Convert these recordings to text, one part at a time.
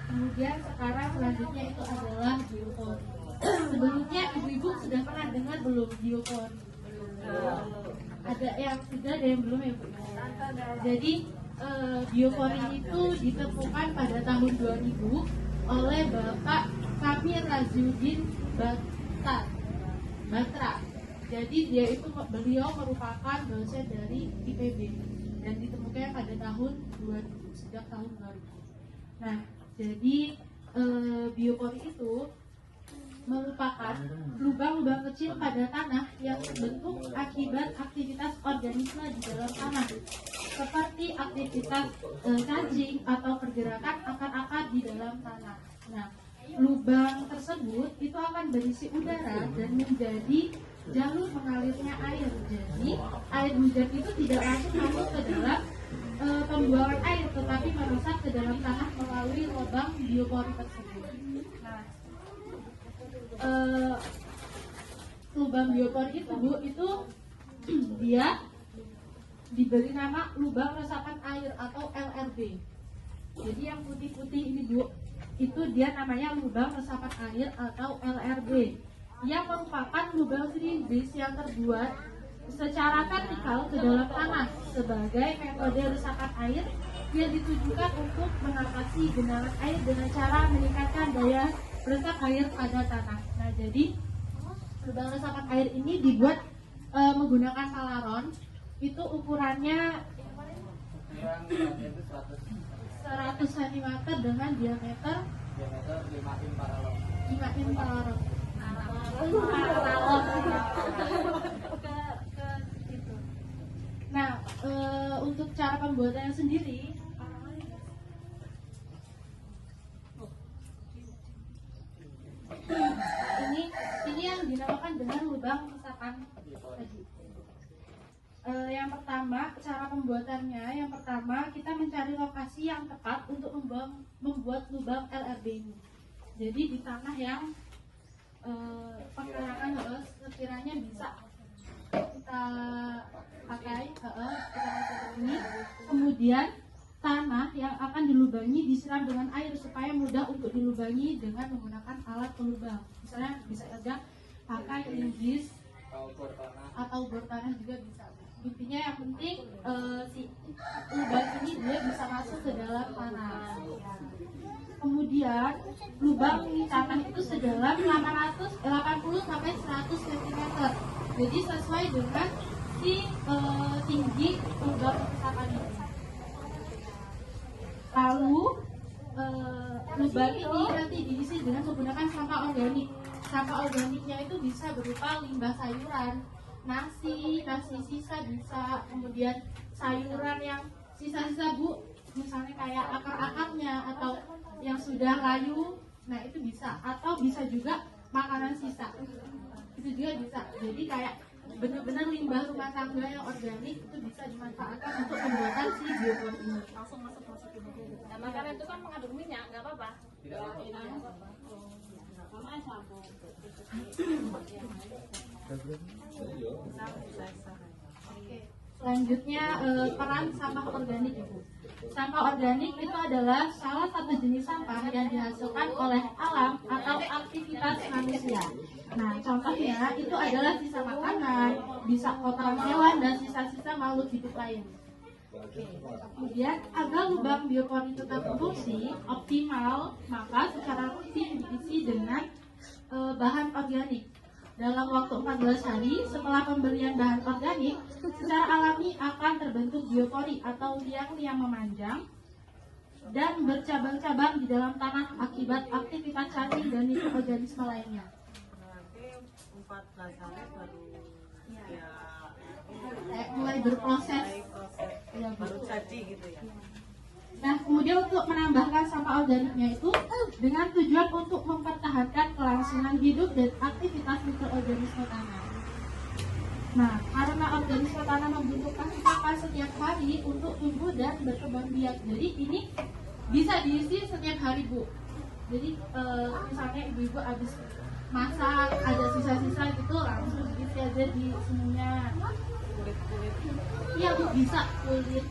Kemudian sekarang selanjutnya itu adalah biopori. Sebelumnya ibu-ibu sudah pernah dengar belum biopori? Ada yang sudah, ada yang belum ya Bu? Jadi biopori itu ditemukan pada tahun 2000 oleh Bapak Kamil Raziuddin Batra. Jadi beliau merupakan dosen dari IPB dan ditemukan pada tahun 2000, sejak tahun 2000. Nah, jadi biopori itu merupakan lubang-lubang kecil pada tanah yang terbentuk akibat aktivitas organisme di dalam tanah, seperti aktivitas cacing atau pergerakan akar-akar di dalam tanah. Nah, lubang tersebut itu akan berisi udara dan menjadi jalur mengalirnya air. Jadi air hujan itu tidak langsung masuk ke dalam pembuangan air, tetapi meresap ke dalam tanah melalui lubang biopori tersebut. Nah, lubang biopori itu Bu, itu dia diberi nama lubang resapan air atau LRB. Jadi yang putih-putih ini Bu, itu dia namanya lubang resapan air atau LRB, yang merupakan lubang silindris yang terbuat secara vertikal ke dalam tanah sebagai metode resapan air yang ditujukan untuk mengatasi genangan air dengan cara meningkatkan daya resap air pada tanah. Nah, jadi lubang resapan air ini dibuat menggunakan palaron. Itu ukurannya 100 cm dengan diameter 5 in paralon. Nah, untuk cara pembuatannya sendiri, ini yang dinamakan dengan lubang resapan tadi. Yang pertama, cara pembuatannya, yang pertama kita mencari lokasi yang tepat untuk membuat lubang LRB ini. Jadi di tanah yang pekarangan sekiranya bisa kita pakai ini. Kemudian tanah yang akan dilubangi disiram dengan air supaya mudah untuk dilubangi dengan menggunakan alat pelubang. Misalnya bisa saja pakai linggis atau bor tanah juga bisa. Intinya yang penting si lubang ini dia bisa masuk ke dalam tanah. Kemudian lubang tanah itu sedalam 80 sampai 100 cm. Jadi sesuai dengan si tinggi lubang resapan ini. Lalu lubang ini nanti diisi dengan menggunakan sampah organik. Sampah organiknya itu bisa berupa limbah sayuran, nasi sisa bisa, kemudian sayuran yang sisa-sisa Bu, misalnya kayak akar-akarnya atau yang sudah layu, nah itu bisa, atau bisa juga makanan sisa, itu juga bisa. Jadi kayak benar-benar limbah rumah tangga yang organik itu bisa dimanfaatkan untuk pembuatan si biopori ini. Langsung masuk ini. Nah, makanan itu kan mengandung minyak, nggak apa-apa. Tidak apa-apa. Namanya sampo. Oke. Selanjutnya peran sampah organik Ibu. Sampah organik itu adalah salah satu jenis sampah yang dihasilkan oleh alam atau aktivitas manusia. Nah, contohnya itu adalah sisa makanan, bisa kotoran hewan dan sisa-sisa makhluk hidup lain. Kemudian agar lubang biopori tetap berfungsi optimal, maka secara rutin diisi dengan bahan organik. Dalam waktu 14 hari setelah pemberian bahan organik, secara alami akan terbentuk biopori atau liang-liang memanjang dan bercabang-cabang di dalam tanah akibat aktivitas cacing dan mikroorganisme lainnya. Nanti 14 hari baru mulai berproses, baru jadi gitu ya. Nah, kemudian untuk menambahkan sampah organiknya itu dengan tujuan untuk mempertahankan kelangsungan hidup dan aktivitas mikroorganisme tanah. Nah, karena organisme tanah membutuhkan sampah setiap hari untuk tumbuh dan berkembang biak, jadi ini bisa diisi setiap hari Bu. Jadi misalnya ibu-ibu habis masak ada sisa-sisa gitu, langsung diisi aja di sininya. Kulit-kulit. Iya Bu, bisa kulit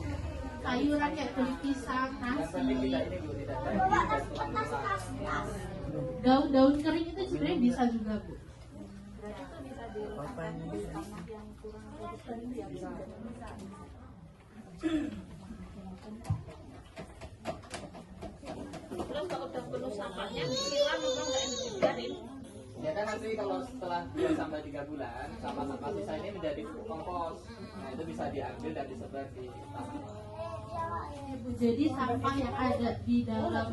sayuran kayak kulit pisang, nasi. daun-daun kering itu sebenarnya bisa juga Bu. Berarti itu bisa diletakkan di tanah yang kurang resisten itu ya bisa. Terus kalau udah penuh sampahnya disiram apa enggak dibiarin? Ya kan nanti kalau setelah 2 sampai 3 bulan sampah-sampah sisa ini menjadi kompos. Nah itu bisa diambil dan disebar di tanah. Jadi sampah yang ada di dalam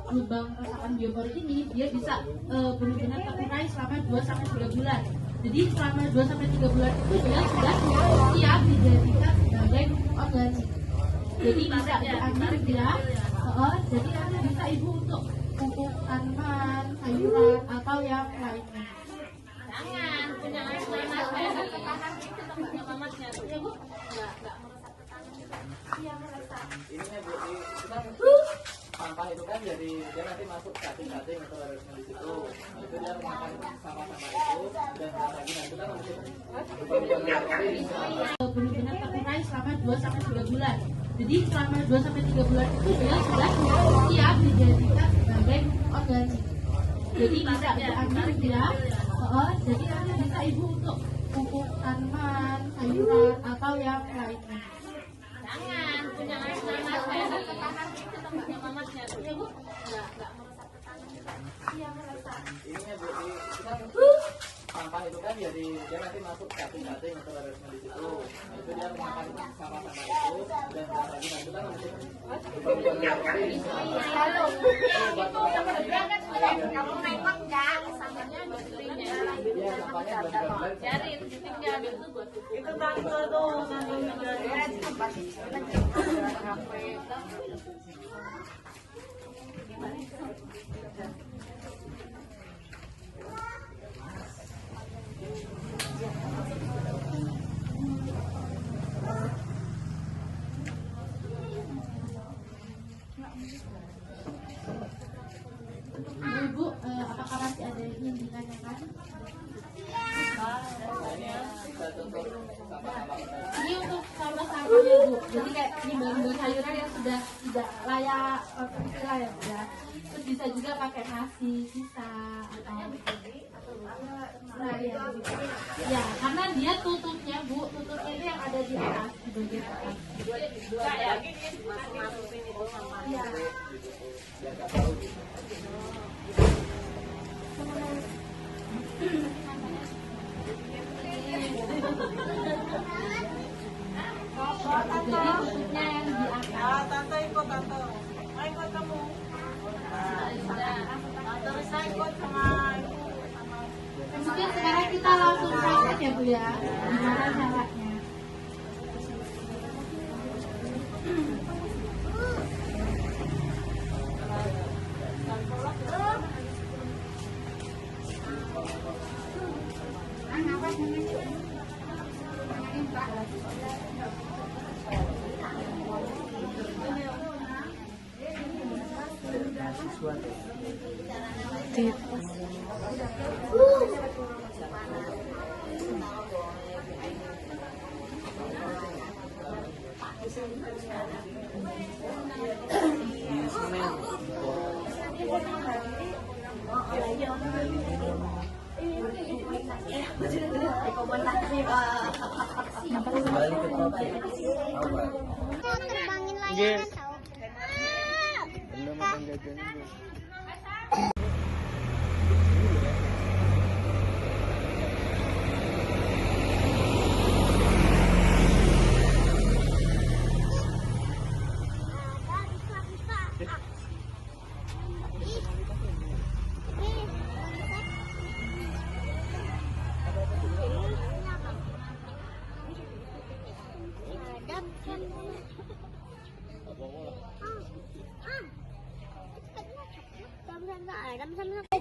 lubang resapan biopori ini dia bisa benar-benar terurai selama 2 sampai 3 bulan. Jadi selama 2 sampai 3 bulan itu dia sudah siap dijadikan sebagai pupuk organik. Jadi bisa diambil dia. Jadi nanti bisa ibu untuk pupuk tanaman, sayuran atau yang lainnya. Jangan punya air panas kayak ketahan gitu tempatnya mamatnya tuh. Ya Bu, enggak meresap ke tanah gitu. Iya meresap. Ininya Bu, kita sampah itu kan jadi dia nanti masuk cacing-cacing atau organisme di situ. Nah, itu dia memakan sampah-sampah itu dan lagi nah itu kan untuk Benar-benar terurai selama 2 sampai 3 bulan. Jadi selama 2 sampai 3 bulan itu dia sudah siap dijadikan sebagai pupuk organik. Jadi bisa diambil dia. Jadi nanti bisa ibu untuk pupuk tanaman, sayuran atau yang lainnya. Jangan punya air panas kayak ketahan gitu tempatnya mamatnya tuh. Ya Bu, enggak meresap ke tanah gitu. Iya meresap. ininya Bu, kita sampah itu kan jadi dia nanti masuk cacing-cacing atau organisme di situ. Nah, itu dia memakan sampah-sampah itu dan lagi nah itu kan untuk Itu sama berangkat kamu nembak enggak? Sampahnya dibelinya. ya sampahnya benar-benar Cari ditinggal itu buat pupuk. Itu tanggal tuh nanti Ibu, apakah masih ada yang ingin ditanyakan? bisa contoh sampah-sampah Ini untuk sampah-sampahnya Bu. Jadi kayak limbah-limbah sayuran yang sudah tidak layak lah ya Bu ya. Terus bisa juga pakai nasi sisa atau nah, ya karena dia tutupnya Bu, tutupnya itu yang ada di atas di bagian atas. Dua ya. masukin itu sama. Iya. biar nggak tahu gitu. Jadi tutupnya yang di atas. Ah, tante ikut tante. Ayo ikut kamu. Tante Risa ikut sama ibu. Mungkin sekarang kita langsung praktek ya Bu ya. Gimana caranya? Terbangin layangan tau.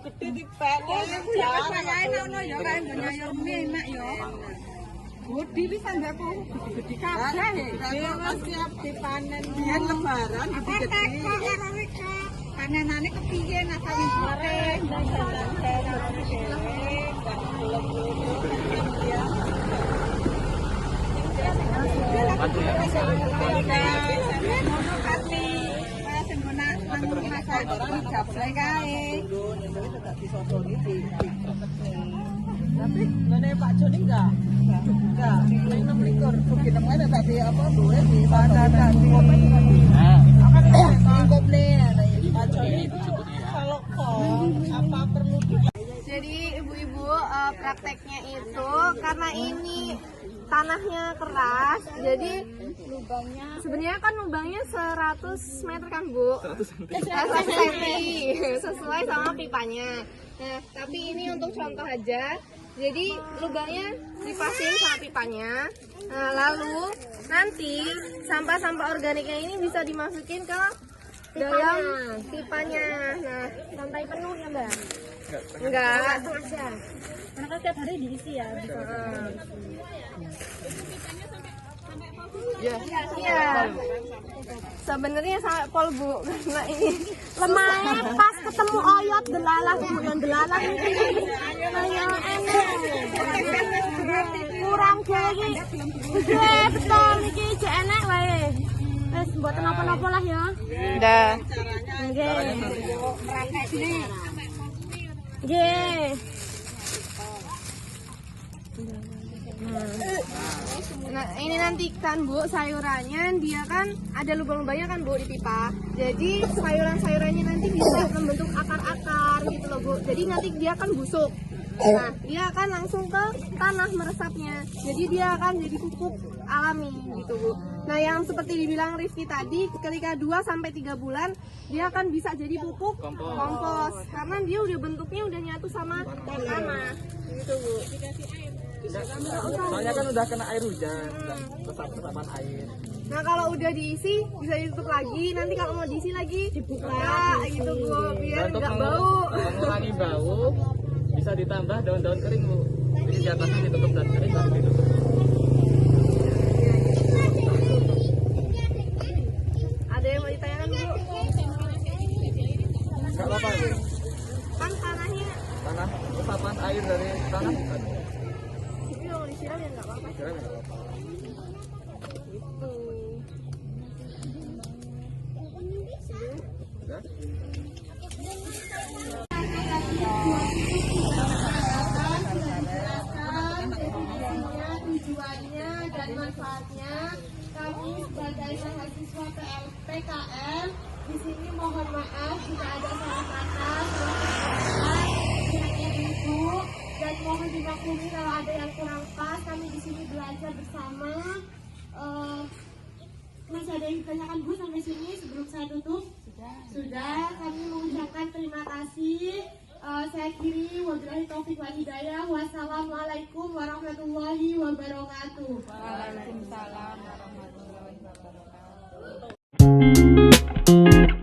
Gede dipek. Jangan sayane ono ya kae nyayomi enak ya. Budi wis ambekku gede-gede kabeh. Wis siap dipanen yen lebaran gede-gede. Panenane kepiye nak kawin goreng. Jablay kae. Tapi ngene Pak Joni enggak. Enggak. Ning 26 begitu ada tadi apa duwe di pasar tadi. Lingkup Pak Joni kalau apa perlu Jadi ibu-ibu prakteknya itu karena ini tanahnya keras, jadi sebenarnya kan lubangnya 100 meter kan Bu? 100 cm sesuai sama pipanya. Nah tapi ini untuk contoh aja, jadi lubangnya dipasin sama pipanya. Nah lalu nanti sampah-sampah organiknya ini bisa dimasukin ke dalam pipanya. Nah sampai penuh ya Mbak? Enggak. Karena kan tiap hari diisi ya. Iya. Sebenarnya sampai pol Bu, karena ini lemahnya pas ketemu oyot delalah Bu, yang delalah ini kayak enak. Kurang lagi. Betul iki jek enak wae. Wes mboten napa-napa lah ya. Nggih. Nggih. Nggih. Nah ini nanti kan Bu sayurannya dia kan ada lubang-lubangnya kan Bu di pipa. Jadi sayuran-sayurannya nanti bisa membentuk akar-akar gitu loh Bu. Jadi nanti dia akan busuk. Nah dia akan langsung ke tanah meresapnya. Jadi dia akan jadi pupuk alami gitu Bu. Nah yang seperti dibilang Rifki tadi, ketika 2-3 bulan dia akan bisa jadi pupuk kompos. Karena dia udah bentuknya udah nyatu sama tanah gitu Bu. Soalnya kan udah kena air hujan, resapan air. Nah kalau udah diisi bisa ditutup lagi, nanti kalau mau diisi lagi dibuka gitu Bu, biar nggak bau. Mengurangi bau, bisa ditambah daun-daun kering Bu. Jadi di atasnya ditutup dan kering baru ditutup. Ada yang mau ditanyakan Bu? Nggak apa-apa Bu. Kan tanahnya Tanah resapan air dari tanah bukan. ini mau disiram ya nggak apa-apa. Kira nggak apa-apa. Gitu. Udah? Tujuannya dan manfaatnya, kami sebagai mahasiswa PKL di sini mohon maaf jika ada salah kata, ibu dan mohon dimaklumi kalau ada yang kurang pas. Kami di sini belajar bersama. Masih ada yang ditanyakan Bu sampai sini sebelum saya tutup? Sudah. Kami mengucapkan terima kasih. Saya akhiri, wabillahi taufiq wal hidayah. Wassalamualaikum warahmatullahi wabarakatuh. Waalaikumsalam warahmatullahi wabarakatuh.